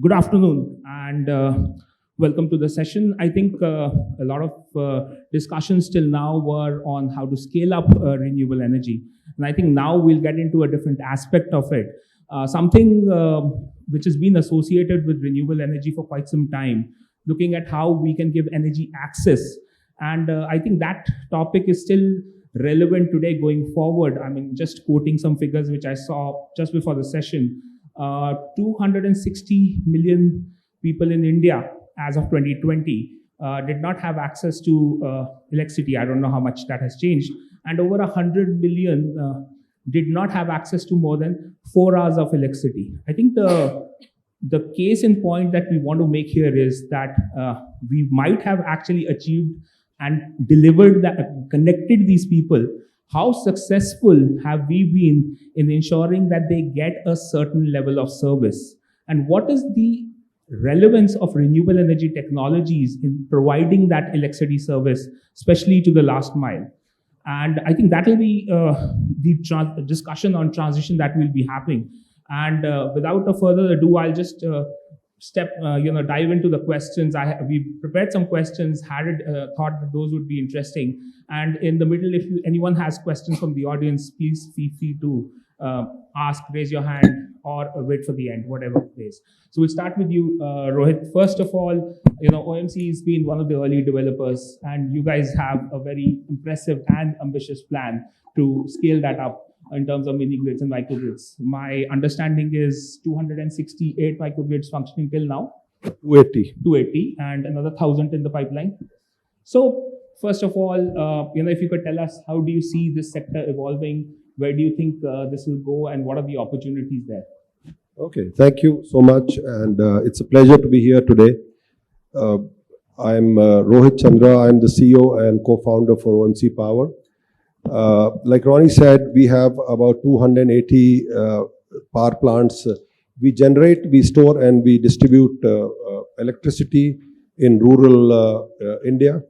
Good afternoon and welcome to the session. I think a lot of discussions till now were on how to scale up renewable energy. And I think now we'll get into a different aspect of it. Something which has been associated with renewable energy for quite some time, looking at how we can give energy access. And I think that topic is still relevant today going forward. I mean, just quoting some figures which I saw just before the session. 260 million people in India as of 2020 did not have access to electricity. I don't know how much that has changed. And over 100 million did not have access to more than 4 hours of electricity. I think the case in point that we want to make here is that we might have actually achieved and delivered that, connected these people. How successful have we been in ensuring that they get a certain level of service? And what is the relevance of renewable energy technologies in providing that electricity service, especially to the last mile? And I think that will be the discussion on transition that will be happening. And without a further ado, I'll just dive into the questions. We prepared some questions, thought that those would be interesting. And in the middle, if anyone has questions from the audience, please feel free to ask, raise your hand, or wait for the end, whatever place. So we'll start with you, Rohit. First of all, OMC has been one of the early developers, and you guys have a very impressive and ambitious plan to scale that up in terms of mini grids and microgrids. My understanding is 268 microgrids functioning till now. 280, and another 1,000 in the pipeline. So first of all, if you could tell us, how do you see this sector evolving? Where do you think this will go, and what are the opportunities there? Okay, thank you so much, and it's a pleasure to be here today. I'm Rohit Chandra. I'm the CEO and co-founder for OMC Power. Like Ronnie said, we have about 280 power plants. We generate, we store, and we distribute electricity in rural India.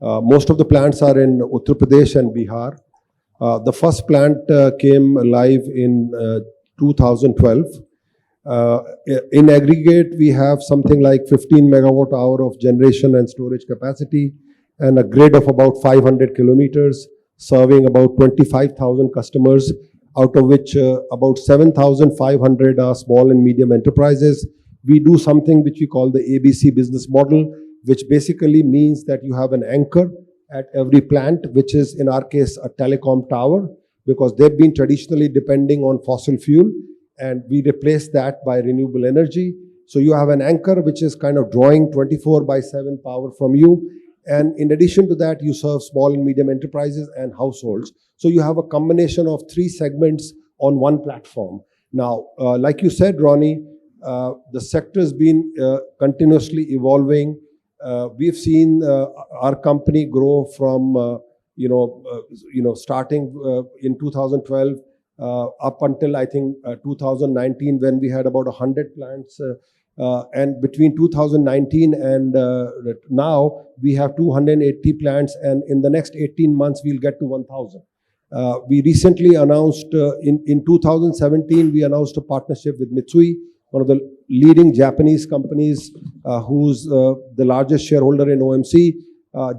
Most of the plants are in Uttar Pradesh and Bihar. The first plant came live in 2012. In aggregate, we have something like 15 megawatt hour of generation and storage capacity and a grid of about 500 kilometers, serving about 25,000 customers, out of which about 7,500 are small and medium enterprises. We do something which we call the ABC business model, which basically means that you have an anchor at every plant, which is in our case a telecom tower, because they've been traditionally depending on fossil fuel, and we replace that by renewable energy. So you have an anchor which is kind of drawing 24/7 power from you. And in addition to that, you serve small and medium enterprises and households. So you have a combination of 3 segments on one platform. Now, like you said, Ronnie, the sector has been continuously evolving. We've seen our company grow from, starting in 2012 up until, I think, 2019, when we had about 100 plants. And between 2019 and now, we have 280 plants, and in the next 18 months, we'll get to 1,000. We recently announced, in 2017, we announced a partnership with Mitsui, one of the leading Japanese companies who's the largest shareholder in OMC.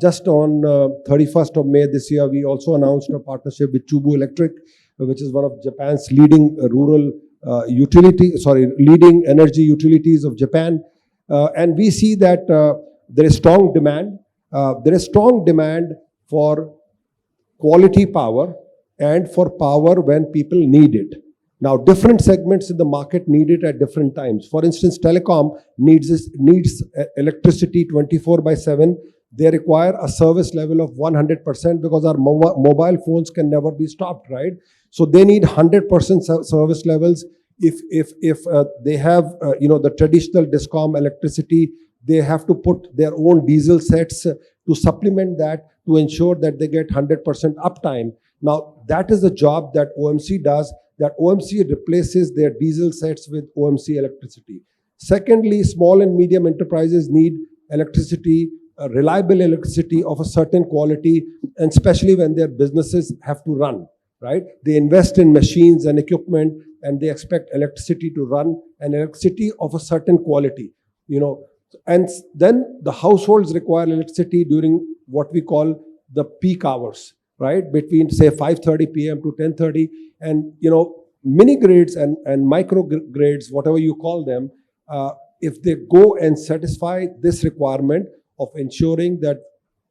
Just on 31st of May this year, we also announced a partnership with Chubu Electric, which is one of Japan's leading leading energy utilities of Japan. And we see that there is strong demand. There is strong demand for quality power and for power when people need it. Now, different segments in the market need it at different times. For instance, telecom needs electricity 24/7. They require a service level of 100% because our mobile phones can never be stopped, right? So they need 100% service levels. If they have the traditional Discom electricity, they have to put their own diesel sets to supplement that, to ensure that they get 100% uptime. Now, that is the job that OMC does, that OMC replaces their diesel sets with OMC electricity. Secondly, small and medium enterprises need electricity, reliable electricity of a certain quality, and especially when their businesses have to run. right? They invest in machines and equipment, and they expect electricity to run, and electricity of a certain quality, you know. And then the households require electricity during what we call the peak hours, right? Between say 5:30 p.m. to 10:30, and mini grids and micro grids, whatever you call them, if they go and satisfy this requirement of ensuring that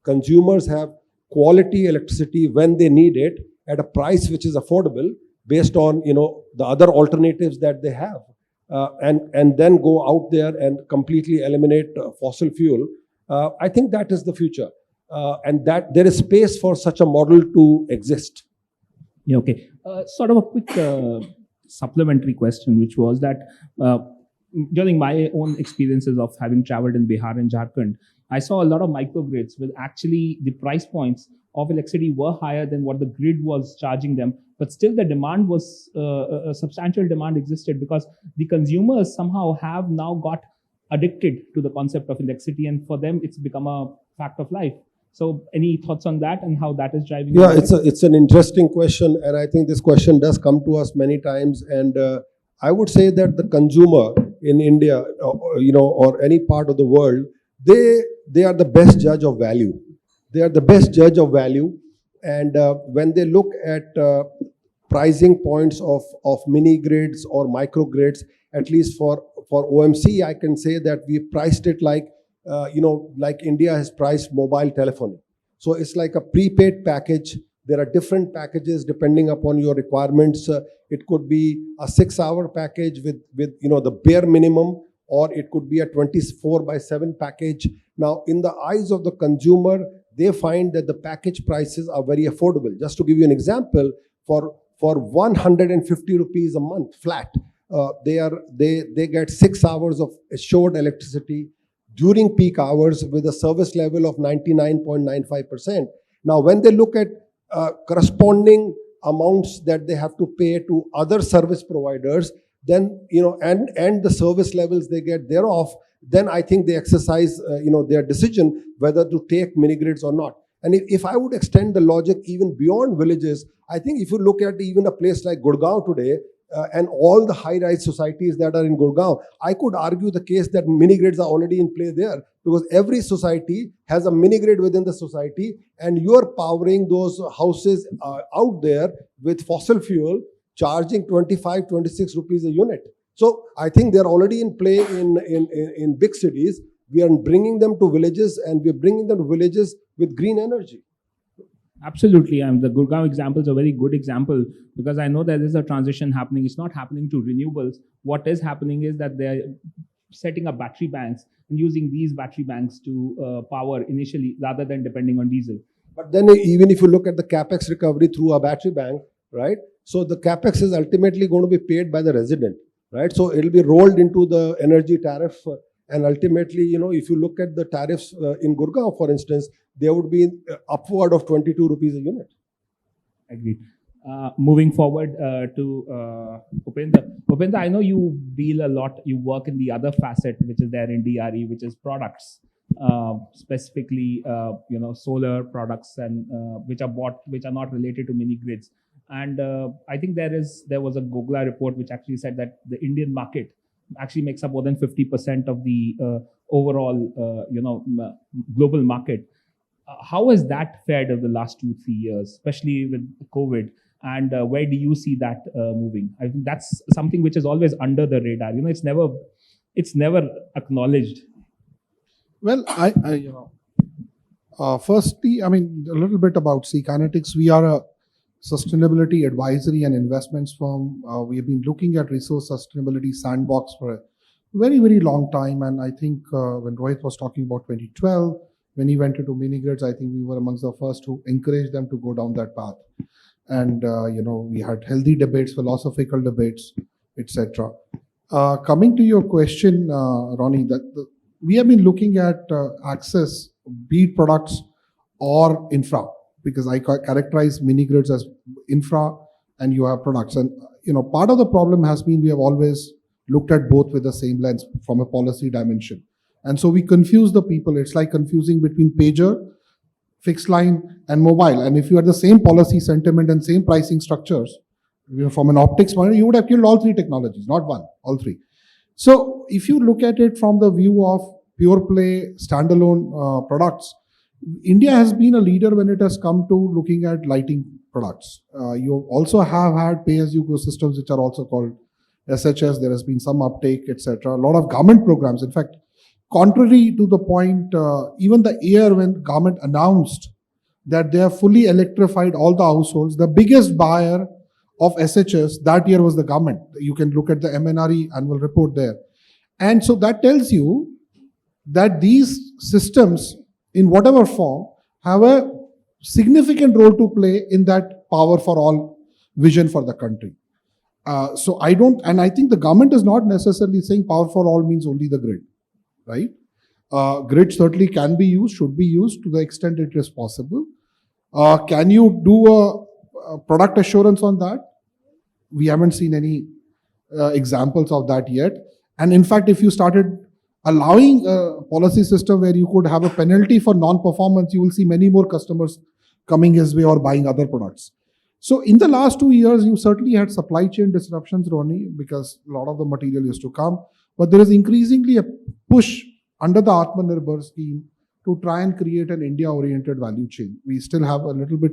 consumers have quality electricity when they need it at a price which is affordable based on the other alternatives that they have, and then go out there and completely eliminate fossil fuel, I think that is the future, and that there is space for such a model to exist. Yeah, okay. Sort of a quick supplementary question, which was that during my own experiences of having traveled in Bihar and Jharkhand, I saw a lot of microgrids with actually the price points of electricity were higher than what the grid was charging them, but still the demand was a substantial demand existed because the consumers somehow have now got addicted to the concept of electricity, and for them it's become a fact of life. So any thoughts on that and how that is driving? Yeah, it's an interesting question, and I think this question does come to us many times. And I would say that the consumer in India, or any part of the world, they are the best judge of value. They are the best judge of value, and when they look at pricing points of mini grids or micro grids, at least for OMC, I can say that we priced it like India has priced mobile telephony. So it's like a prepaid package. There are different packages depending upon your requirements. It could be a 6-hour package with the bare minimum, or it could be a 24/7 package. Now, in the eyes of the consumer, they find that the package prices are very affordable. Just to give you an example, for 150 rupees a month flat, they get 6 hours of assured electricity during peak hours with a service level of 99.95%. Now, when they look at corresponding amounts that they have to pay to other service providers, then and the service levels they get thereof, then I think they exercise their decision whether to take mini grids or not. And if I would extend the logic even beyond villages, I think if you look at even a place like Gurgaon today, and all the high-rise societies that are in Gurgaon, I could argue the case that mini grids are already in play there, because every society has a mini grid within the society, and you are powering those houses out there with fossil fuel, charging 25, 26 rupees a unit. So I think they're already in play in big cities. We are bringing them to villages, and we're bringing them to villages with green energy. Absolutely, and the Gurgaon example is a very good example, because I know there is a transition happening. It's not happening to renewables. What is happening is that they're setting up battery banks and using these battery banks to power initially, rather than depending on diesel. But then even if you look at the capex recovery through a battery bank, right? So the capex is ultimately going to be paid by the resident, right? So it'll be rolled into the energy tariff, and ultimately, if you look at the tariffs in Gurgaon, for instance, there would be upward of 22 rupees a unit. Agreed. Moving forward to Upendra. Upendra, I know you deal a lot, you work in the other facet, which is there in DRE, which is products, specifically, solar products, and which are not related to mini grids. And I think there was a Gogla report which actually said that the Indian market actually makes up more than 50% of the overall, global market. How has that fared over the last 2-3 years, especially with COVID? And where do you see that moving? I think that's something which is always under the radar. It's never acknowledged. Well, firstly, a little bit about C Kinetics. We are a sustainability advisory and investments firm. We have been looking at resource sustainability sandbox for a very, very long time. And I think when Rohit was talking about 2012, when he went into mini grids, I think we were amongst the first to encourage them to go down that path. And we had healthy debates, philosophical debates, etc. Coming to your question, Ronnie, we have been looking at access, be it products or infra, because I characterize mini grids as infra and you have products. And part of the problem has been we have always looked at both with the same lens from a policy dimension. And so we confuse the people. It's like confusing between pager fixed line and mobile. And if you had the same policy sentiment and same pricing structures, from an optics point, you would have killed all three technologies, not one, all three. So if you look at it from the view of pure play standalone products, India has been a leader when it has come to looking at lighting products. You also have had pay-as-you-go systems, which are also called SHS. There has been some uptake, etc. A lot of government programs. In fact, contrary to the point, even the year when government announced that they have fully electrified all the households, the biggest buyer of SHS that year was the government. You can look at the MNRE annual report there. And so that tells you that these systems, in whatever form, have a significant role to play in that power for all vision for the country. So I think the government is not necessarily saying power for all means only the grid, right? Grid certainly can be used, should be used to the extent it is possible. Can you do a product assurance on that? We haven't seen any examples of that yet. And in fact, if you started allowing a policy system where you could have a penalty for non-performance, you will see many more customers coming his way or buying other products. So in the last 2 years, you certainly had supply chain disruptions, Ronnie, because a lot of the material used to come. But there is increasingly a push under the Atmanirbhar scheme to try and create an India-oriented value chain. We still have a little bit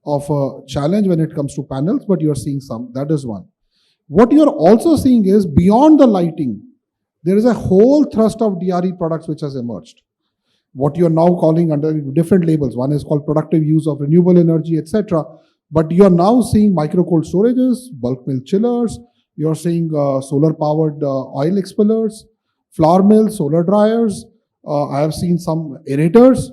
of a challenge when it comes to panels, but you're seeing some. That is one. What you're also seeing is beyond the lighting, there is a whole thrust of DRE products which has emerged. What you're now calling under different labels. One is called productive use of renewable energy, etc. But you're now seeing micro cold storages, bulk mill chillers. You're seeing solar-powered oil expellers, flour mills, solar dryers. I have seen some aerators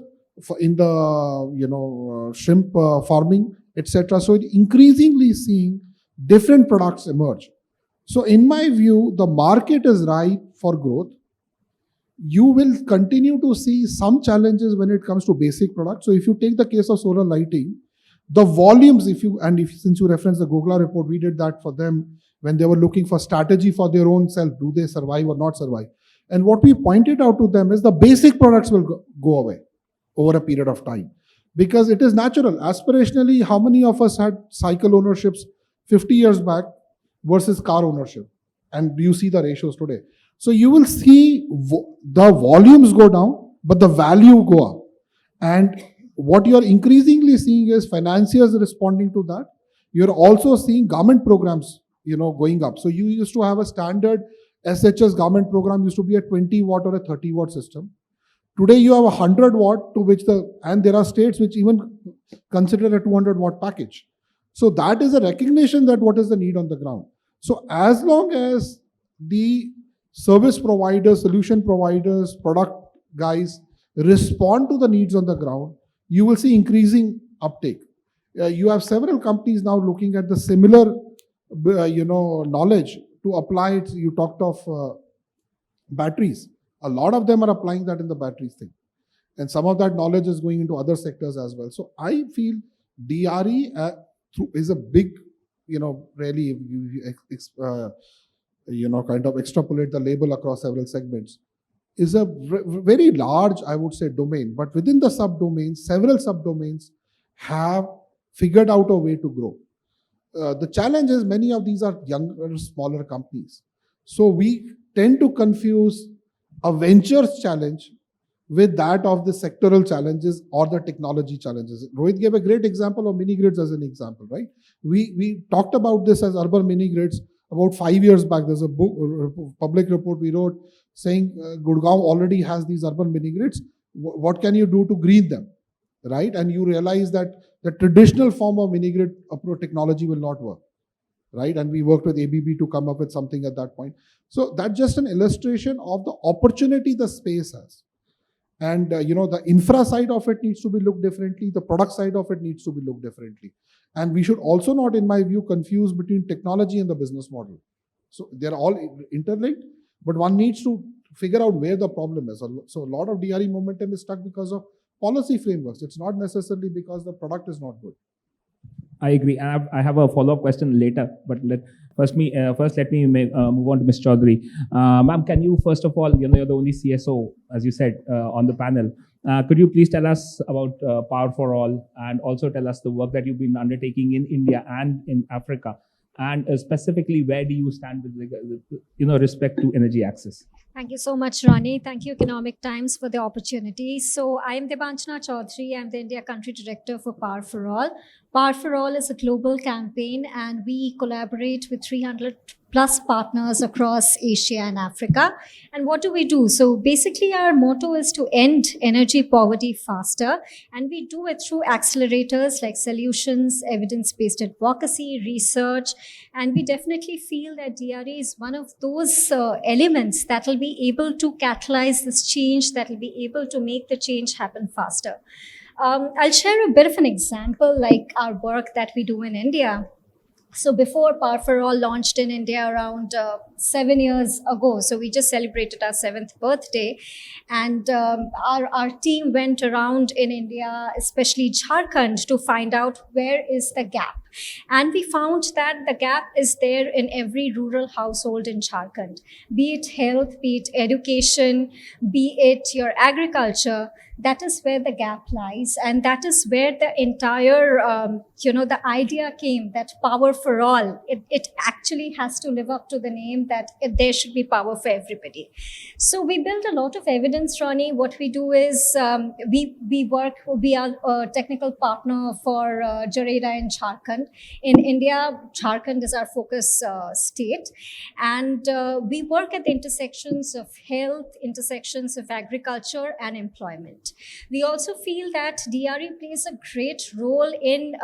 in the shrimp farming, etc. So it increasingly seeing different products emerge. So in my view, the market is ripe for growth. You will continue to see some challenges when it comes to basic products. So if you take the case of solar lighting, the volumes, since you referenced the Gogla report, we did that for them when they were looking for strategy for their own self. Do they survive or not survive? And what we pointed out to them is the basic products will go away over a period of time. Because it is natural. Aspirationally, how many of us had cycle ownerships 50 years back versus car ownership? And you see the ratios today. So you will see the volumes go down, but the value go up. And what you're increasingly seeing is financiers responding to that. You're also seeing government programs, going up. So you used to have a standard SHS government program used to be a 20 watt or a 30 watt system. Today you have a 100 watt and there are states which even consider a 200 watt package. So that is a recognition that what is the need on the ground. So as long as the service providers, solution providers, product guys respond to the needs on the ground, you will see increasing uptake. You have several companies now looking at the similar, knowledge to apply it. You talked of batteries. A lot of them are applying that in the batteries thing. And some of that knowledge is going into other sectors as well. So I feel DRE is a big, really, kind of extrapolate the label across several segments, is a very large, I would say, domain. But within the subdomains, several subdomains have figured out a way to grow. The challenge is many of these are younger, smaller companies. So we tend to confuse a ventures challenge with that of the sectoral challenges or the technology challenges. Rohit gave a great example of mini grids as an example, right? We talked about this as urban mini grids about 5 years back. There's a public report we wrote saying Gurgaon already has these urban mini grids. What can you do to green them, right? And you realize that the traditional form of mini grid approach technology will not work, right? And we worked with ABB to come up with something at that point. So that's just an illustration of the opportunity the space has. And, the infra side of it needs to be looked differently. The product side of it needs to be looked differently. And we should also not, in my view, confuse between technology and the business model. So they're all interlinked, but one needs to figure out where the problem is. So a lot of DRE momentum is stuck because of policy frameworks. It's not necessarily because the product is not good. I agree. I have a follow-up question later, but first let me move on to Ms. Chaudhary. Ma'am, can you first of all, you're the only CSO, as you said, on the panel. Could you please tell us about Power for All, and also tell us the work that you've been undertaking in India and in Africa, and specifically where do you stand with respect to energy access? Thank you so much, Ronnie. Thank you, Economic Times, for the opportunity. So, I am Debanchana Chaudhary. I'm the India Country Director for Power for All. Power for All is a global campaign, and we collaborate with 300 plus partners across Asia and Africa. And what do we do? So, basically, our motto is to end energy poverty faster, and we do it through accelerators like solutions, evidence based advocacy, research. And we definitely feel that DRE is one of those elements that will be able to catalyze this change, that will be able to make the change happen faster. I'll share a bit of an example, like our work that we do in India. So before Power for All launched in India around 7 years ago, so we just celebrated our 7th birthday, and our team went around in India, especially Jharkhand, to find out where is the gap. And we found that the gap is there in every rural household in Jharkhand, be it health, be it education, be it your agriculture. That is where the gap lies, and that is where the entire, the idea came that Power for All, it actually has to live up to the name that there should be power for everybody. So we built a lot of evidence, Ronnie. What we do is we are a technical partner for Jareda in Jharkhand. In India, Jharkhand is our focus state, and we work at the intersections of health, intersections of agriculture and employment. We also feel that DRE plays a great role in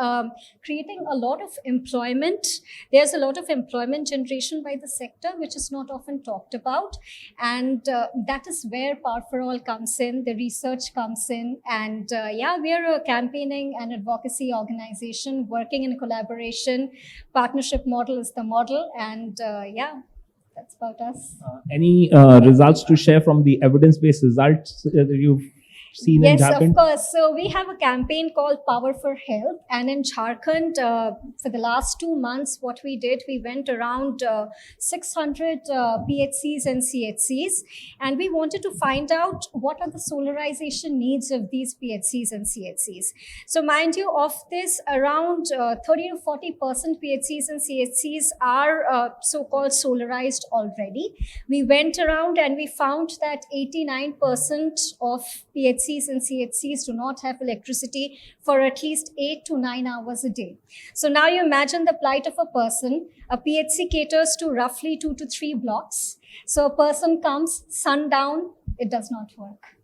creating a lot of employment. There's a lot of employment generation by the sector, which is not often talked about. And that is where Power for All comes in, the research comes in. And we are a campaigning and advocacy organization working in collaboration. Partnership model is the model. And that's about us. Any results to share from the evidence-based results that you've seen in Yes, Jharkhand? of course. So we have a campaign called Power for Health, and in Jharkhand, for the last 2 months, what we did, we went around 600 PHCs and CHCs, and we wanted to find out what are the solarization needs of these PHCs and CHCs. So mind you, of this, around 30 to 40% PHCs and CHCs are so-called solarized already. We went around and we found that 89% of PHCs and CHCs do not have electricity for at least 8 to 9 hours a day. So now you imagine the plight of a person. A PHC caters to roughly 2 to 3 blocks. So a person comes, sundown, it does not work.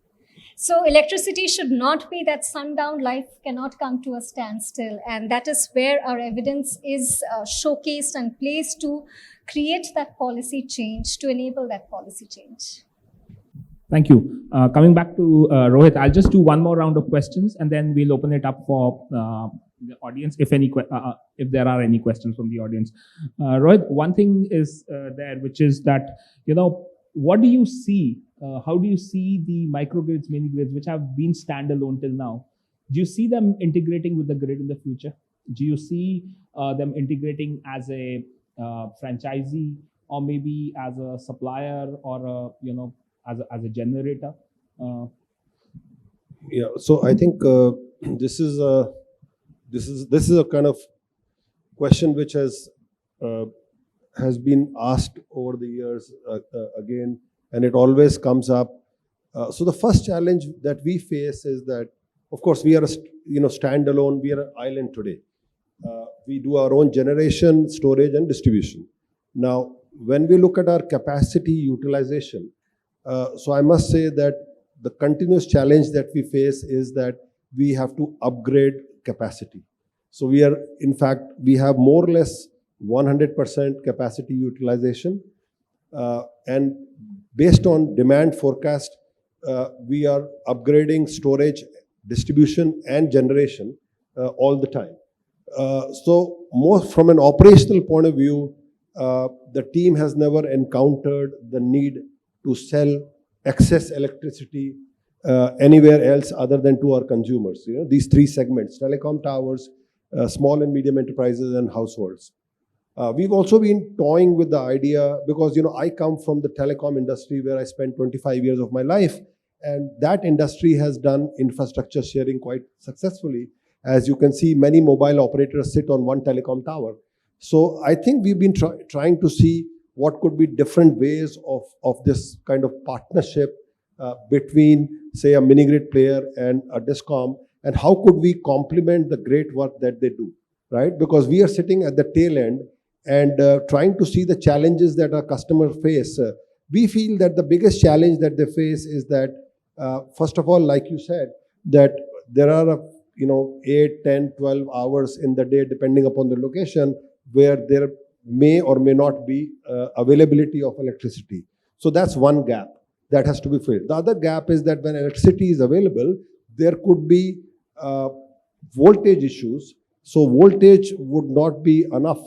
So electricity should not be that sundown, life cannot come to a standstill. And that is where our evidence is showcased and placed to create that policy change, to enable that policy change. Thank you. Coming back to Rohit, I'll just do one more round of questions, and then we'll open it up for the audience, if there are any questions from the audience. Rohit, one thing is there, which is that, what do you see? How do you see the microgrids, mini grids, which have been standalone till now? Do you see them integrating with the grid in the future? Do you see them integrating as a franchisee, or maybe as a supplier, or as a generator? So I think this is a kind of question which has been asked over the years again, and it always comes up. So the first challenge that we face is that, of course, we are standalone. We are an island today. We do our own generation, storage, and distribution. Now, when we look at our capacity utilization, so I must say that the continuous challenge that we face is that we have to upgrade capacity. So we have more or less 100% capacity utilization. And based on demand forecast, we are upgrading storage, distribution, and generation all the time. So more from an operational point of view, the team has never encountered the need to sell excess electricity anywhere else other than to our consumers. These 3 segments: telecom towers, small and medium enterprises, and households. We've also been toying with the idea, because I come from the telecom industry where I spent 25 years of my life, and that industry has done infrastructure sharing quite successfully. As you can see, many mobile operators sit on one telecom tower. So I think we've been trying to see what could be different ways of this kind of partnership between, say, a mini grid player and a discom, and how could we complement the great work that they do, right? Because we are sitting at the tail end and trying to see the challenges that our customers face. We feel that the biggest challenge that they face is that, first of all, like you said, that there are 8, 10, 12 hours in the day, depending upon the location, where there may or may not be availability of electricity. So that's one gap that has to be filled. The other gap is that when electricity is available, there could be voltage issues. So voltage would not be enough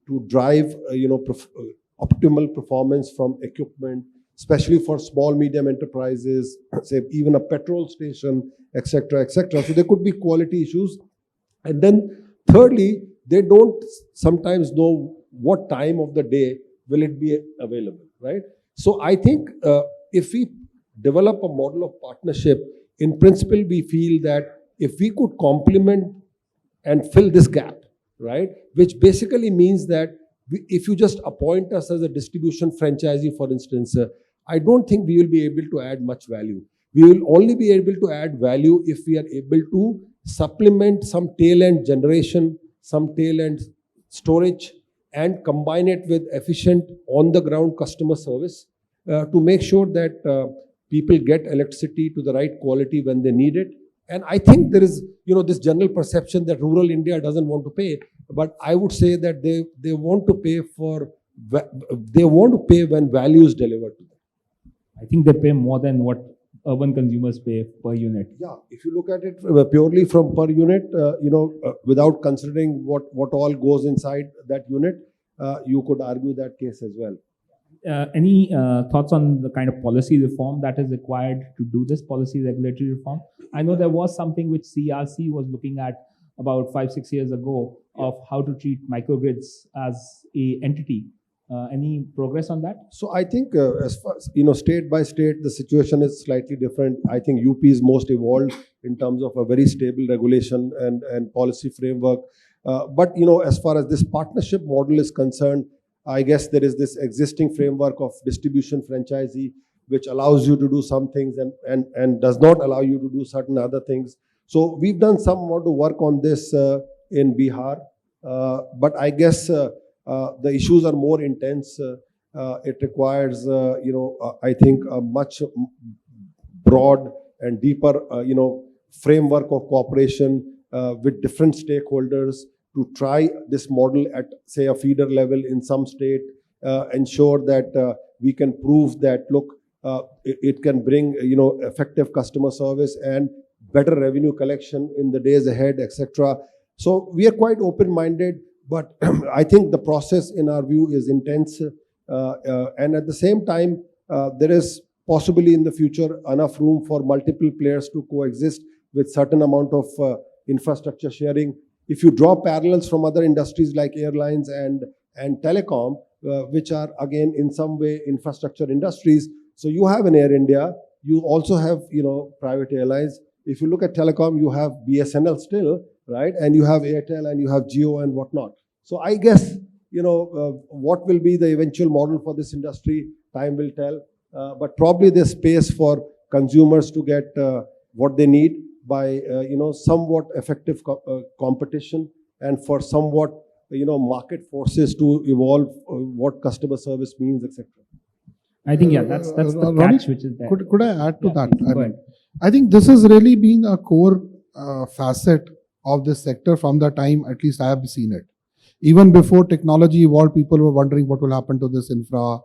to drive optimal performance from equipment, especially for small, medium enterprises, say even a petrol station, etc., etc. So there could be quality issues. And then thirdly, they don't sometimes know what time of the day will it be available, right? So I think if we develop a model of partnership, in principle, we feel that if we could complement and fill this gap, right, which basically means that if you just appoint us as a distribution franchisee, for instance, I don't think we will be able to add much value. We will only be able to add value if we are able to supplement some tail-end generation, some tail-end storage, and combine it with efficient on-the-ground customer service to make sure that people get electricity to the right quality when they need it. And I think there is, this general perception that rural India doesn't want to pay, but I would say that they want to pay when value is delivered to them. I think they pay more than what urban consumers pay per unit. Yeah, if you look at it purely from per unit, without considering what all goes inside that unit, you could argue that case as well. Any thoughts on the kind of policy reform that is required to do this policy regulatory reform? I know there was something which CRC was looking at about 5-6 years ago of how to treat microgrids as a entity. Any progress on that? So I think as far as, state by state, the situation is slightly different. I think UP is most evolved in terms of a very stable regulation and policy framework. But as far as this partnership model is concerned, I guess there is this existing framework of distribution franchisee, which allows you to do some things and does not allow you to do certain other things. So we've done some more to work on this in Bihar. But I guess the issues are more intense. It requires, I think, a much broad and deeper, framework of cooperation with different stakeholders to try this model at, say, a feeder level in some state, ensure that we can prove that, look, it can bring, effective customer service and better revenue collection in the days ahead, etc. So we are quite open-minded, but I think the process, in our view, is intense. And at the same time, there is possibly in the future enough room for multiple players to coexist with certain amount of infrastructure sharing. If you draw parallels from other industries like airlines and telecom, which are again in some way infrastructure industries, so you have an Air India, you also have private airlines. If you look at telecom, you have BSNL still, right? And you have Airtel and you have Jio and whatnot. So I guess, what will be the eventual model for this industry, time will tell. But probably there's space for consumers to get what they need by, somewhat effective competition, and for somewhat, market forces to evolve what customer service means, etc. I think, yeah, that's the Ronnie, catch which is there. Could I add to that? Go ahead. I think this has really been a core facet of this sector from the time, at least I have seen it. Even before technology evolved, people were wondering what will happen to this infra.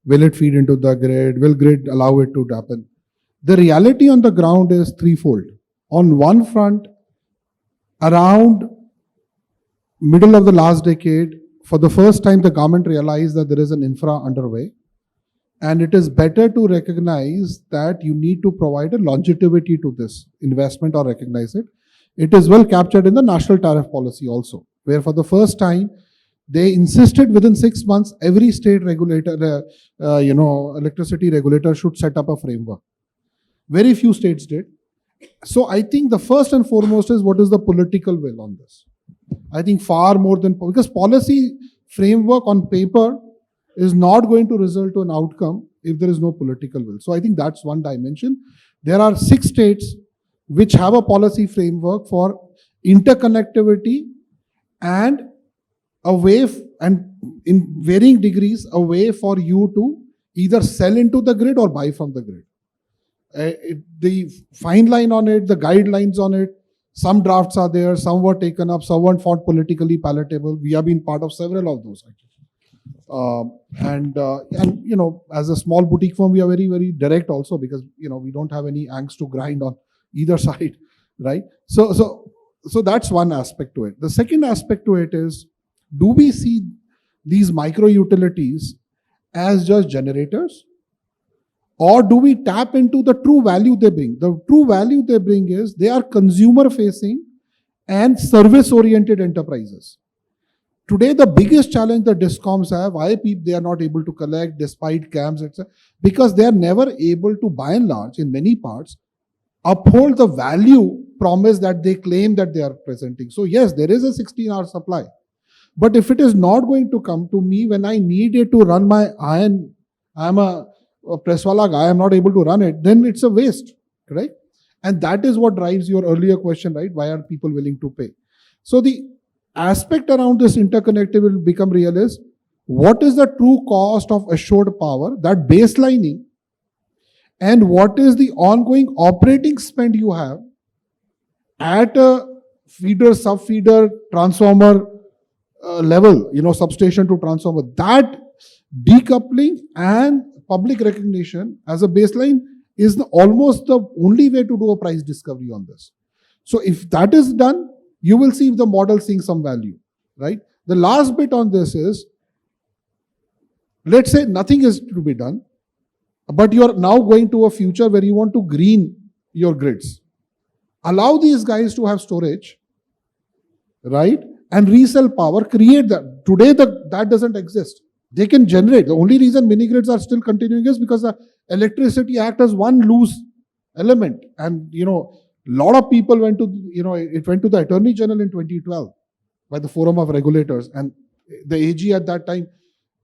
Will it feed into the grid? Will grid allow it to happen? The reality on the ground is threefold. On one front, around middle of the last decade, for the first time, the government realized that there is an infra underway. And it is better to recognize that you need to provide a longevity to this investment or recognize it. It is well captured in the national tariff policy also, where for the first time, they insisted within 6 months, every state regulator, electricity regulator should set up a framework. Very few states did. So I think the first and foremost is what is the political will on this. I think far more than, because policy framework on paper is not going to result to an outcome if there is no political will. So I think that's one dimension. There are 6 states which have a policy framework for interconnectivity and a way and in varying degrees a way for you to either sell into the grid or buy from the grid. The fine line on it, the guidelines on it, some drafts are there, some were taken up, some weren't found politically palatable. We have been part of several of those actually. And you know, as a small boutique firm, we are very, very direct also, because you know we don't have any angst to grind on either side, right? So that's one aspect to it. The second aspect to it is, do we see these micro utilities as just generators, or do we tap into the true value they bring? The true value they bring is they are consumer facing and service oriented enterprises. Today, the biggest challenge the DISCOMs have, why they are not able to collect despite CAMs, etc., because they are never able to, by and large, in many parts, uphold the value promise that they claim that they are presenting. So yes, there is a 16-hour supply. But if it is not going to come to me when I need it to run my iron, I'm a presswala guy, I'm not able to run it, then it's a waste, right? And that is what drives your earlier question, right? Why are people willing to pay? So the aspect around this interconnectivity will become real is, what is the true cost of assured power, that baselining, and what is the ongoing operating spend you have at a feeder, sub-feeder, transformer level, you know, substation to transformer. That decoupling and public recognition as a baseline is almost the only way to do a price discovery on this. So if that is done, you will see the model seeing some value, right? The last bit on this is, let's say nothing is to be done, but you are now going to a future where you want to green your grids. Allow these guys to have storage, right? And resell power, create that. Today, that doesn't exist. They can generate. The only reason mini grids are still continuing is because the Electricity Act has one loose element. And, you know, a lot of people went to, you know, it went to the Attorney General in 2012 by the Forum of Regulators. And the AG at that time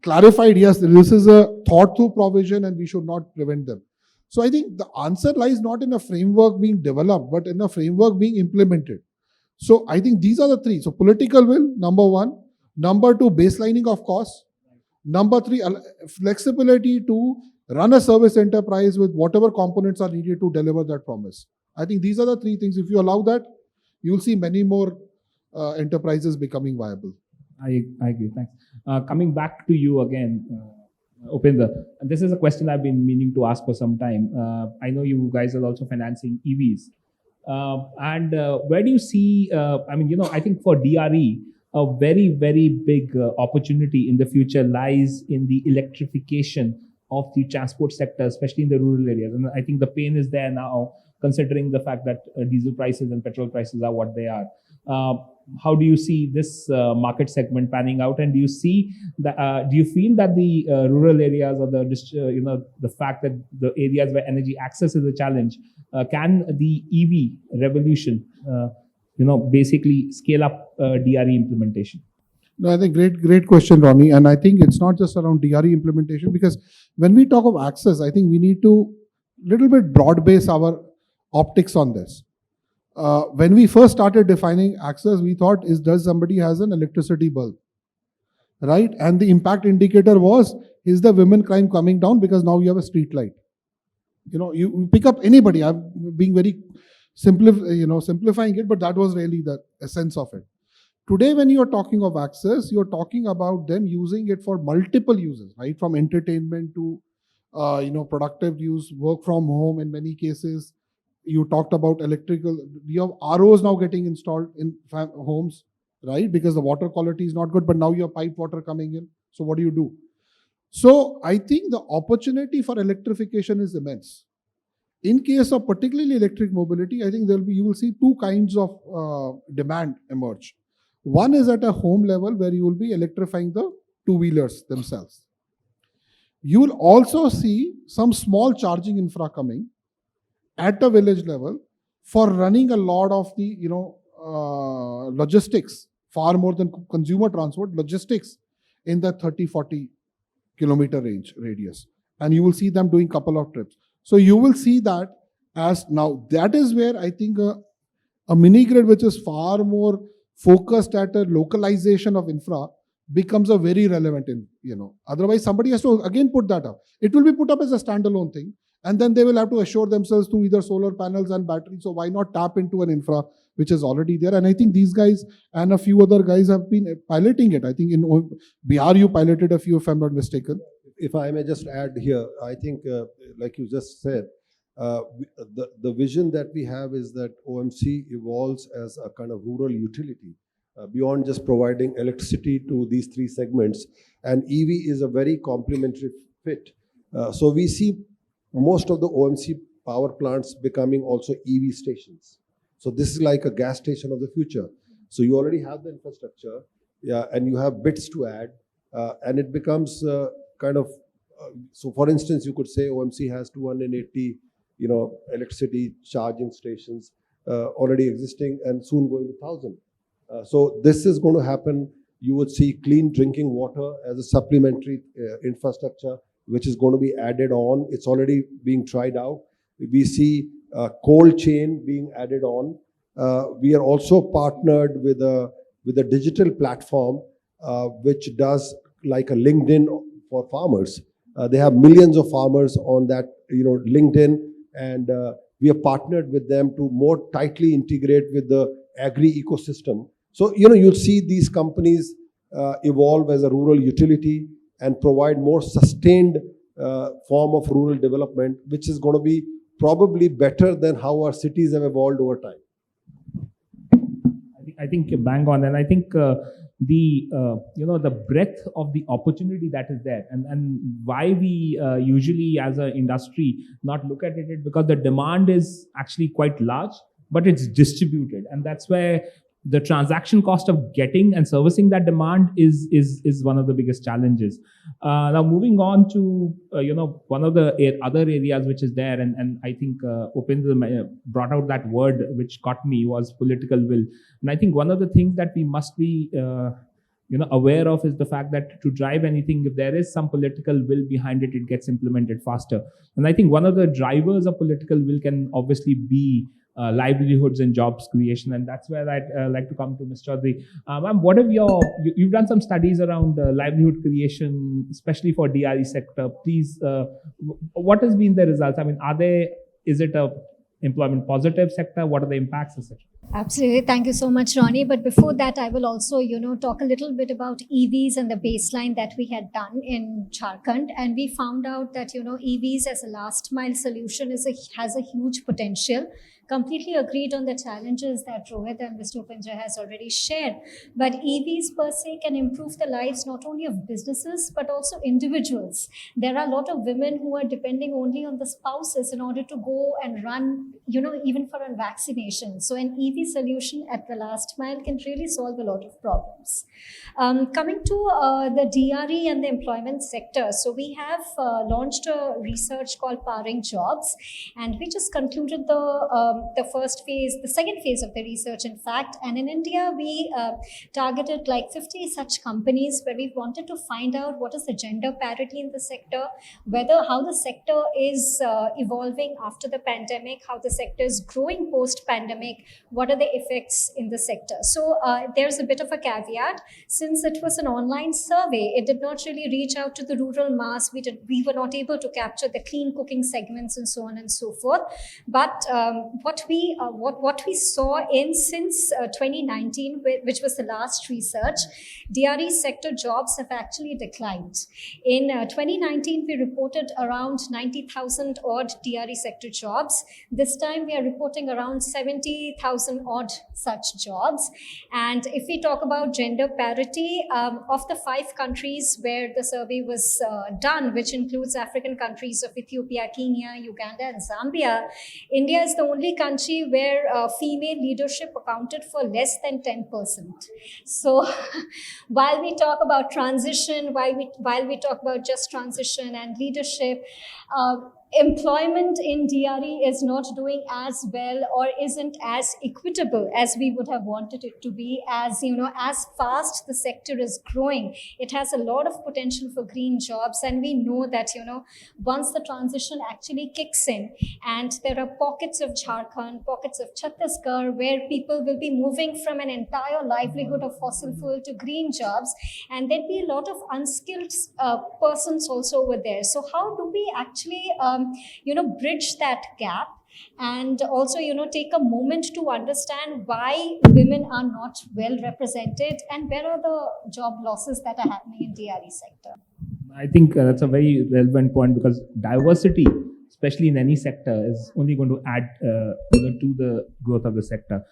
clarified, yes, this is a thought through provision and we should not prevent them. So I think the answer lies not in a framework being developed, but in a framework being implemented. So I think these are the 3. So political will, number 1. Number 2, baselining of costs. Number 3, flexibility to run a service enterprise with whatever components are needed to deliver that promise. I think these are the 3 things. If you allow that, you will see many more enterprises becoming viable. I agree. Thanks. Coming back to you again, Upinder, and this is a question I've been meaning to ask for some time. I know you guys are also financing EVs. And where do you see, I mean, you know, I think for DRE, a very, very big opportunity in the future lies in the electrification of the transport sector, especially in the rural areas. And I think the pain is there now, considering the fact that diesel prices and petrol prices are what they are. How do you see this market segment panning out? And do you see that? Do you feel that the rural areas, or the fact that the areas where energy access is a challenge, can the EV revolution, basically scale up DRE implementation? No, I think great question, Ronnie. And I think it's not just around DRE implementation, because when we talk of access, I think we need to little bit broad base our optics on this. When we first started defining access, we thought, does somebody has an electricity bulb, right? And the impact indicator was, is the women crime coming down because now you have a street light? You know, you pick up anybody. I'm being very simplifying it, but that was really the essence of it. Today, when you're talking of access, you're talking about them using it for multiple uses, right? From entertainment to, productive use, work from home in many cases. You talked about electrical, you have ROs now getting installed in homes, right? Because the water quality is not good, but now you have piped water coming in. So what do? So I think the opportunity for electrification is immense. In case of particularly electric mobility, I think you will see 2 kinds of demand emerge. One is at a home level where you will be electrifying the 2-wheelers themselves. You will also see some small charging infra coming, at the village level for running a lot of the, logistics, far more than consumer transport, logistics in the 30, 40 kilometer range radius. And you will see them doing couple of trips. So you will see that as now, that is where I think a mini grid which is far more focused at a localization of infra becomes a very relevant otherwise somebody has to again put that up. It will be put up as a standalone thing, and then they will have to assure themselves through either solar panels and batteries. So why not tap into an infra which is already there? And I think these guys and a few other guys have been piloting it. I think in Bihar you piloted a few, if I'm not mistaken. If I may just add here, I think, like you just said, the vision that we have is that OMC evolves as a kind of rural utility beyond just providing electricity to these three segments. And EV is a very complementary fit. So we see most of the OMC power plants becoming also EV stations. So this is like a gas station of the future. So you already have the infrastructure, yeah, and you have bits to add, and it becomes so for instance, you could say OMC has 280, electricity charging stations already existing and soon going to 1,000. So this is going to happen. You would see clean drinking water as a supplementary infrastructure, which is going to be added on. It's already being tried out. We see cold chain being added on. We are also partnered with a digital platform which does like a LinkedIn for farmers. They have millions of farmers on that, LinkedIn, and we have partnered with them to more tightly integrate with the agri ecosystem. So, you'll see these companies evolve as a rural utility and provide more sustained form of rural development, which is going to be probably better than how our cities have evolved over time. I think you're bang on, and I think the breadth of the opportunity that is there, and why we usually as an industry not look at it, because the demand is actually quite large, but it's distributed, and that's where the transaction cost of getting and servicing that demand is one of the biggest challenges. Now moving on to one of the other areas which is there, and I think Upendra brought out that word which caught me, was political will. And I think one of the things that we must be aware of is the fact that to drive anything, if there is some political will behind it, it gets implemented faster. And I think one of the drivers of political will can obviously be livelihoods and jobs creation, and that's where I'd like to come to Ms. Chaudhary. Ma'am, what have you've done some studies around livelihood creation, especially for DRE sector. Please, what has been the results? I mean, is it a employment positive sector? What are the impacts, etc.? Absolutely. Thank you so much, Ronnie. But before that, I will also, talk a little bit about EVs and the baseline that we had done in Jharkhand. And we found out that, EVs as a last mile solution has a huge potential. Completely agreed on the challenges that Rohit and Mr. Upendra has already shared. But EVs per se can improve the lives not only of businesses, but also individuals. There are a lot of women who are depending only on the spouses in order to go and run, even for a vaccination. So an EV solution at the last mile can really solve a lot of problems. Coming to the DRE and the employment sector. So we have launched a research called Powering Jobs, and we just concluded the second phase of the research, in fact. And in India, we targeted like 50 such companies where we wanted to find out what is the gender parity in the sector, how the sector is evolving after the pandemic, how the sector is growing post-pandemic, what are the effects in the sector. So there's a bit of a caveat. Since it was an online survey, it did not really reach out to the rural mass. We were not able to capture the clean cooking segments and so on and so forth. But what we saw since 2019, which was the last research, DRE sector jobs have actually declined. In 2019, we reported around 90,000 odd DRE sector jobs. This time, we are reporting around 70,000 odd such jobs. And if we talk about gender parity, of the 5 countries where the survey was done, which includes African countries of Ethiopia, Kenya, Uganda, and Zambia, India is the only country where female leadership accounted for less than 10%. So while we talk about transition, while we talk about just transition and leadership, employment in DRE is not doing as well or isn't as equitable as we would have wanted it to be. As you know, as fast the sector is growing, it has a lot of potential for green jobs, and we know that once the transition actually kicks in, and there are pockets of Jharkhand, pockets of Chhattisgarh where people will be moving from an entire livelihood of fossil fuel to green jobs, and there'd be a lot of unskilled persons also over there. So how do we actually bridge that gap, and also take a moment to understand why women are not well represented, and where are the job losses that are happening in DRE sector? I think that's a very relevant point, because diversity, especially in any sector, is only going to add to the growth of the sector.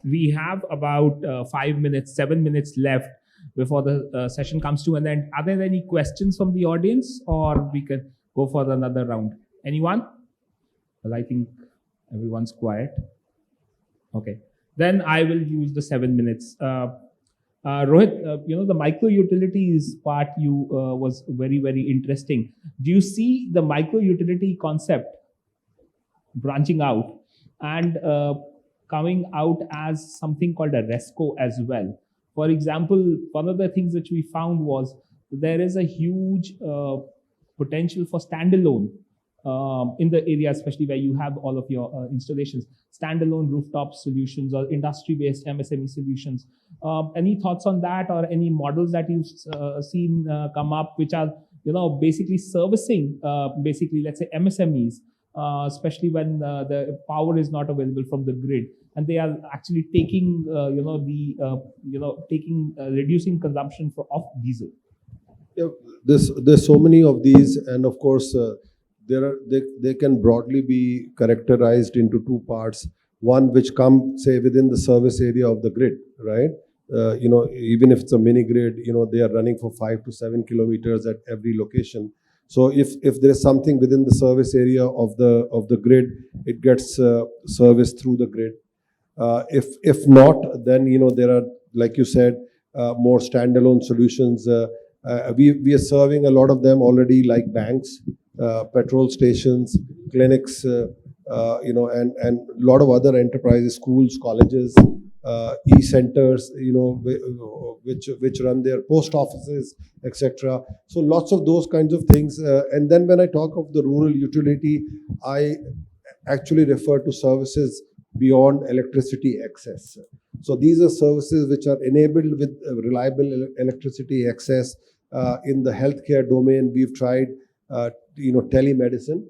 We have about 7 minutes left before the session comes to an end. Are there any questions from the audience, or we can go for another round? Anyone? Well, I think everyone's quiet. Okay. Then I will use the 7 minutes. Rohit, the micro utilities part was very, very interesting. Do you see the micro utility concept branching out and coming out as something called a RESCO as well? For example, one of the things which we found was there is a huge potential for standalone in the area, especially where you have all of your installations, standalone rooftop solutions or industry-based MSME solutions. Any thoughts on that, or any models that you've seen come up, which are basically servicing let's say MSMEs, especially when the power is not available from the grid, and they are actually taking reducing consumption of diesel. Yeah, there's so many of these, and of course they can broadly be characterized into two parts. One which come, say, within the service area of the grid, right? Even if it's a mini grid, they are running for 5 to 7 kilometers at every location. So if there is something within the service area of the grid, it gets serviced through the grid. If not, then there are, like you said, more standalone solutions. We are serving a lot of them already, like banks, petrol stations, clinics, and a lot of other enterprises, schools, colleges, e-centers, which run their post offices, etc. So lots of those kinds of things. And then when I talk of the rural utility, I actually refer to services beyond electricity access. So these are services which are enabled with reliable electricity access. In the healthcare domain, we've tried telemedicine,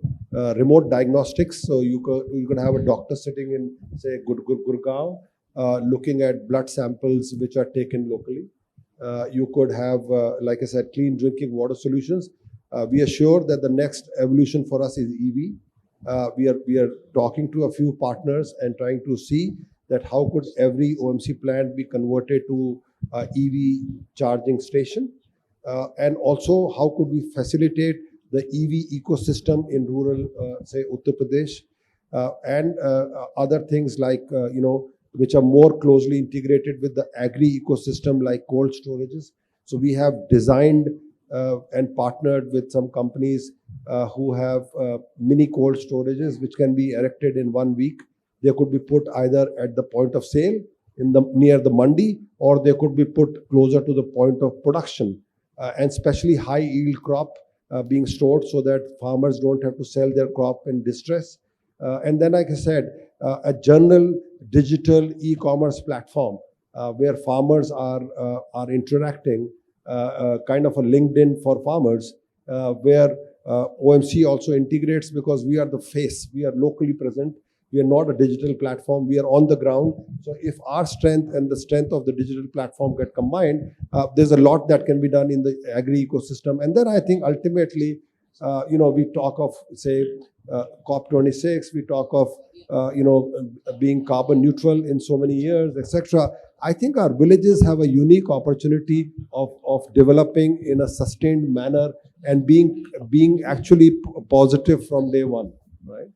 remote diagnostics. So you could have a doctor sitting in, say, Gurgaon, looking at blood samples which are taken locally. You could have, like I said, clean drinking water solutions. We are sure that the next evolution for us is EV. We are talking to a few partners and trying to see that how could every OMC plant be converted to EV charging station, and also how could we facilitate the EV ecosystem in rural, say, Uttar Pradesh, and other things like, which are more closely integrated with the agri ecosystem, like cold storages. So we have designed and partnered with some companies who have mini cold storages which can be erected in 1 week. They could be put either at the point of sale near the mandi, or they could be put closer to the point of production, and especially high yield crop being stored so that farmers don't have to sell their crop in distress. And then, like I said, a general digital e-commerce platform where farmers are interacting, kind of a LinkedIn for farmers, where OMC also integrates, because we are the face, we are locally present. We are not a digital platform, we are on the ground. So if our strength and the strength of the digital platform get combined, there's a lot that can be done in the agri ecosystem. And then I think ultimately, we talk of, say, COP26, we talk of, being carbon neutral in so many years, etc. I think our villages have a unique opportunity of developing in a sustained manner and being actually positive from day one, right?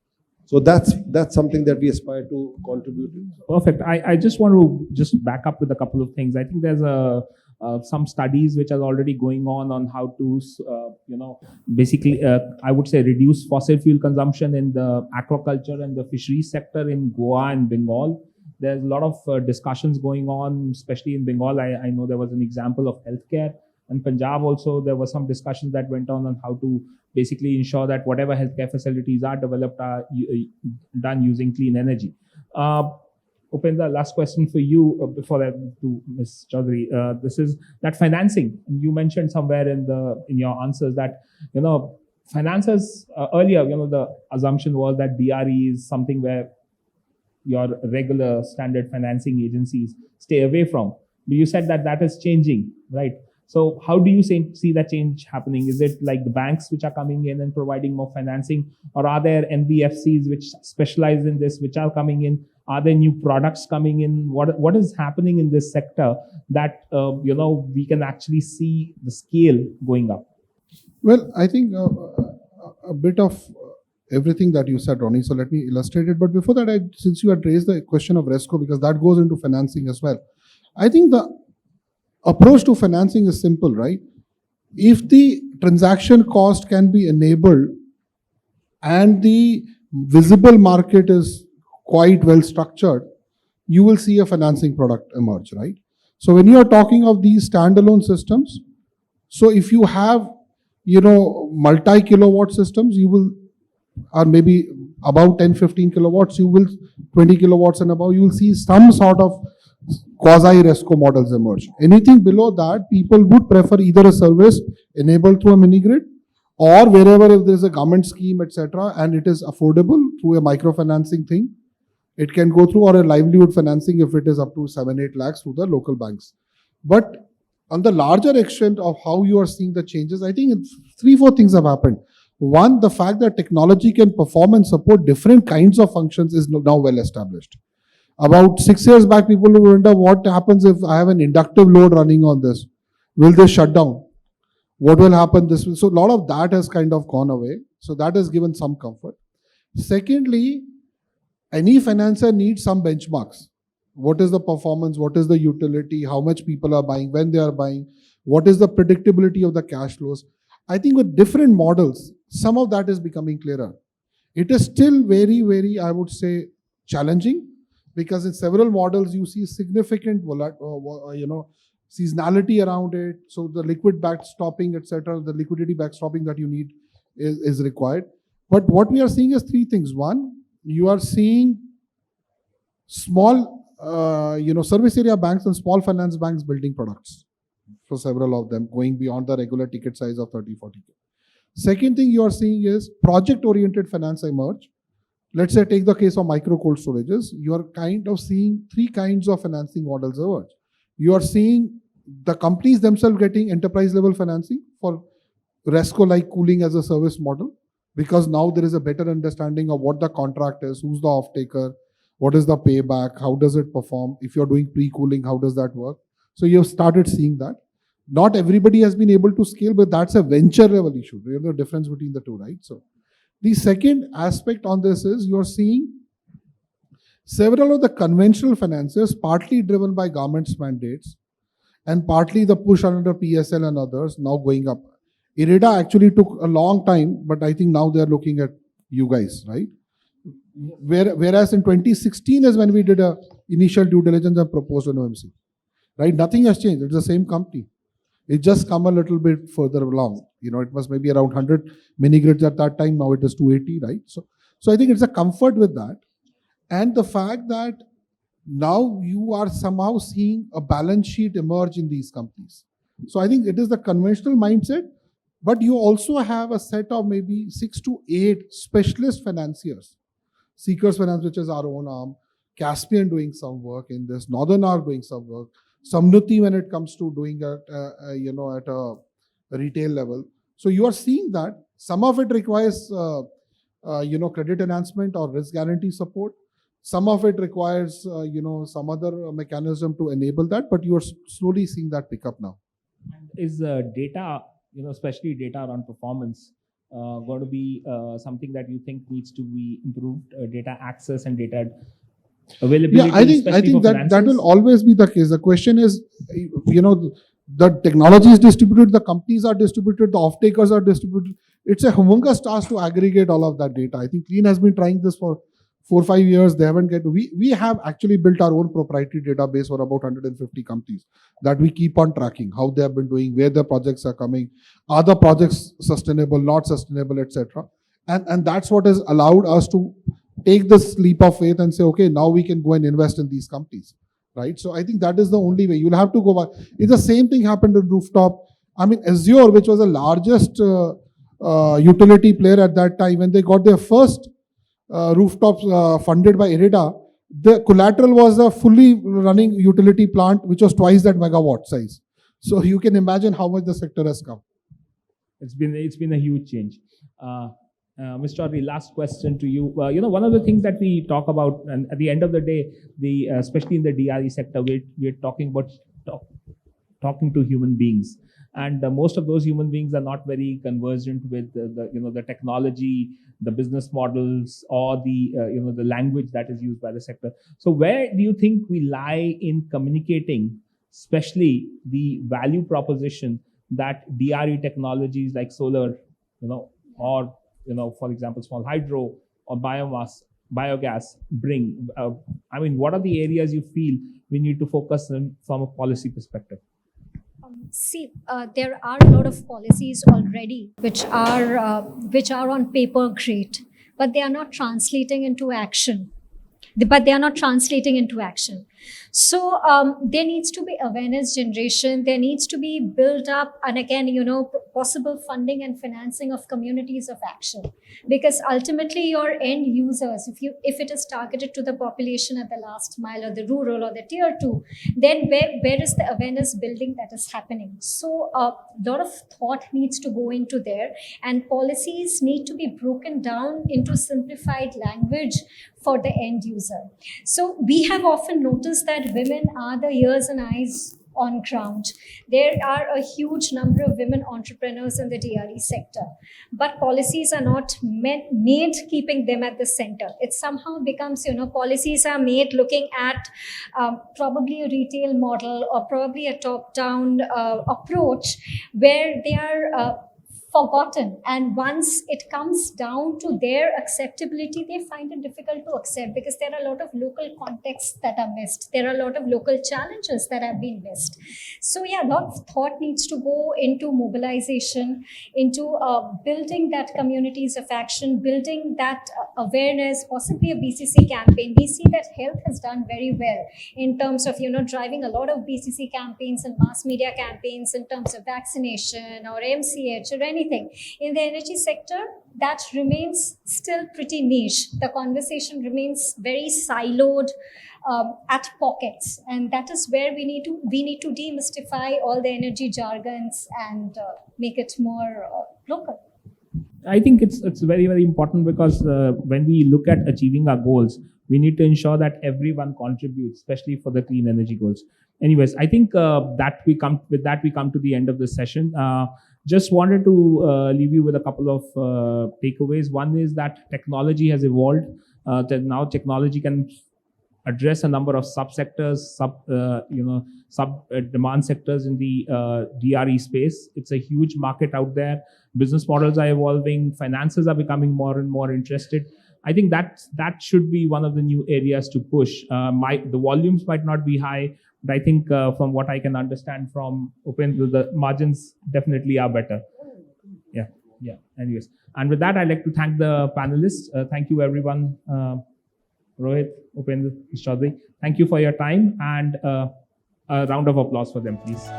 So that's something that we aspire to contribute to. Perfect. I just want to back up with a couple of things. I think there's a some studies which are already going on how to, basically, I would say reduce fossil fuel consumption in the aquaculture and the fisheries sector in Goa and Bengal. There's a lot of discussions going on, especially in Bengal. I know there was an example of healthcare. And Punjab also, there were some discussions that went on how to basically ensure that whatever healthcare facilities are developed are done using clean energy. Upendra, last question for you before that to Ms. Chaudhary. This is that financing. You mentioned somewhere in your answers that finances earlier. The assumption was that DRE is something where your regular standard financing agencies stay away from. But you said that is changing, right? So how do you see that change happening? Is it like the banks which are coming in and providing more financing, or are there NBFCs which specialize in this, which are coming in? Are there new products coming in? What is happening in this sector that we can actually see the scale going up? Well, I think a bit of everything that you said, Ronnie. So let me illustrate it. But before that, since you had raised the question of RESCO, because that goes into financing as well, I think the approach to financing is simple, right? If the transaction cost can be enabled and the visible market is quite well structured, you will see a financing product emerge, right? So when you are talking of these standalone systems, so if you have, multi-kilowatt systems, you will, or maybe about 10, 15 kilowatts, you will 20 kilowatts and above, you will see some sort of quasi-RESCO models emerge. Anything below that, people would prefer either a service enabled through a mini grid, or wherever if there is a government scheme, etc., and it is affordable through a microfinancing thing, it can go through, or a livelihood financing if it is up to 7-8 lakhs through the local banks. But on the larger extent of how you are seeing the changes, I think 3-4 things have happened. One, the fact that technology can perform and support different kinds of functions is now well established. About 6 years back, people would wonder what happens if I have an inductive load running on this. Will this shut down? What will happen this way? So a lot of that has kind of gone away. So that has given some comfort. Secondly, any financer needs some benchmarks. What is the performance? What is the utility? How much people are buying? When they are buying? What is the predictability of the cash flows? I think with different models, some of that is becoming clearer. It is still very, very, I would say, challenging, because in several models you see significant seasonality around it. So the liquid backstopping, etc., the liquidity backstopping that you need is required. But what we are seeing is 3 things. One, you are seeing small, service area banks and small finance banks building products for several of them, going beyond the regular ticket size of 30-40K. Second thing you are seeing is project-oriented finance emerge. Let's say take the case of micro cold storages. You are kind of seeing 3 kinds of financing models emerge. You are seeing the companies themselves getting enterprise level financing for RESCO like cooling as a service model, because now there is a better understanding of what the contract is, who's the off-taker, what is the payback, how does it perform, if you're doing pre-cooling, how does that work? So you've started seeing that. Not everybody has been able to scale, but that's a venture level issue. You know the difference between the two, right? So the second aspect on this is you're seeing several of the conventional financiers, partly driven by government's mandates and partly the push under PSL and others, now going up. IREDA actually took a long time, but I think now they're looking at you guys, right? Whereas in 2016 is when we did a initial due diligence and proposed an OMC, right? Nothing has changed. It's the same company. It just come a little bit further along. It was maybe around 100 mini grids at that time. Now it is 280, right? So I think it's a comfort with that. And the fact that now you are somehow seeing a balance sheet emerge in these companies. So I think it is the conventional mindset, but you also have a set of maybe 6 to 8 specialist financiers. Seekers Finance, which is our own arm, Caspian doing some work in this, Northern are doing some work, Samruti when it comes to doing at a retail level. So you are seeing that some of it requires credit enhancement or risk guarantee support. Some of it requires some other mechanism to enable that, but you are slowly seeing that pick up now. Is data, especially data around performance, going to be something that you think needs to be improved? Data access and data availability. Yeah, I think that will always be the case. The question is, the technology is distributed, the companies are distributed, the off-takers are distributed. It's a humongous task to aggregate all of that data. I think Clean has been trying this for 4 or 5 years. They haven't we have actually built our own proprietary database for about 150 companies that we keep on tracking, how they have been doing, where the projects are coming, are the projects sustainable, not sustainable, etc. And that's what has allowed us to take this leap of faith and say, okay, now we can go and invest in these companies. Right, so I think that is the only way. You'll have to go back. It's the same thing happened with rooftop. I mean, Azure, which was the largest utility player at that time, when they got their first rooftops funded by IREDA, the collateral was a fully running utility plant, which was twice that megawatt size. So you can imagine how much the sector has come. It's been a huge change. Mr. Chaudhary, last question to you. One of the things that we talk about, and at the end of the day, especially in the DRE sector, we're talking about talking to human beings, and most of those human beings are not very conversant with the technology, the business models, or the language that is used by the sector. So where do you think we lie in communicating, especially the value proposition that DRE technologies like solar, or for example, small hydro or biogas bring? What are the areas you feel we need to focus on from a policy perspective? There are a lot of policies already which are on paper great, but they are not translating into action. So there needs to be awareness generation. There needs to be built up, and again, possible funding and financing of communities of action. Because ultimately, your end users, if it is targeted to the population at the last mile or the rural or the tier 2, then where is the awareness building that is happening? So a lot of thought needs to go into there, and policies need to be broken down into simplified language for the end user. So we have often noticed that women are the ears and eyes on ground. There are a huge number of women entrepreneurs in the DRE sector, but policies are not made keeping them at the center. It somehow becomes, policies are made looking at probably a retail model or probably a top-down approach where they are forgotten, and once it comes down to their acceptability, they find it difficult to accept because there are a lot of local contexts that are missed. There are a lot of local challenges that have been missed. So a lot of thought needs to go into mobilization, into building that communities of action, building that awareness, possibly a BCC campaign. We see that health has done very well in terms of driving a lot of BCC campaigns and mass media campaigns in terms of vaccination or MCH or anything. In the energy sector, that remains still pretty niche. The conversation remains very siloed at pockets, and that is where we need to demystify all the energy jargons and make it more local. I think it's very, very important because when we look at achieving our goals, we need to ensure that everyone contributes, especially for the clean energy goals. Anyways, I think that we come to the end of this session. Just wanted to leave you with a couple of takeaways. One is that technology has evolved. That now technology can address a number of subsectors, sub demand sectors in the DRE space. It's a huge market out there. Business models are evolving. Finances are becoming more and more interested. I think that should be one of the new areas to push. The volumes might not be high, but I think from what I can understand from Upendra, the margins definitely are better. Yeah. Anyways, and with that, I'd like to thank the panelists. Thank you, everyone. Rohit, Upendra, Chaudhary, thank you for your time, and a round of applause for them, please.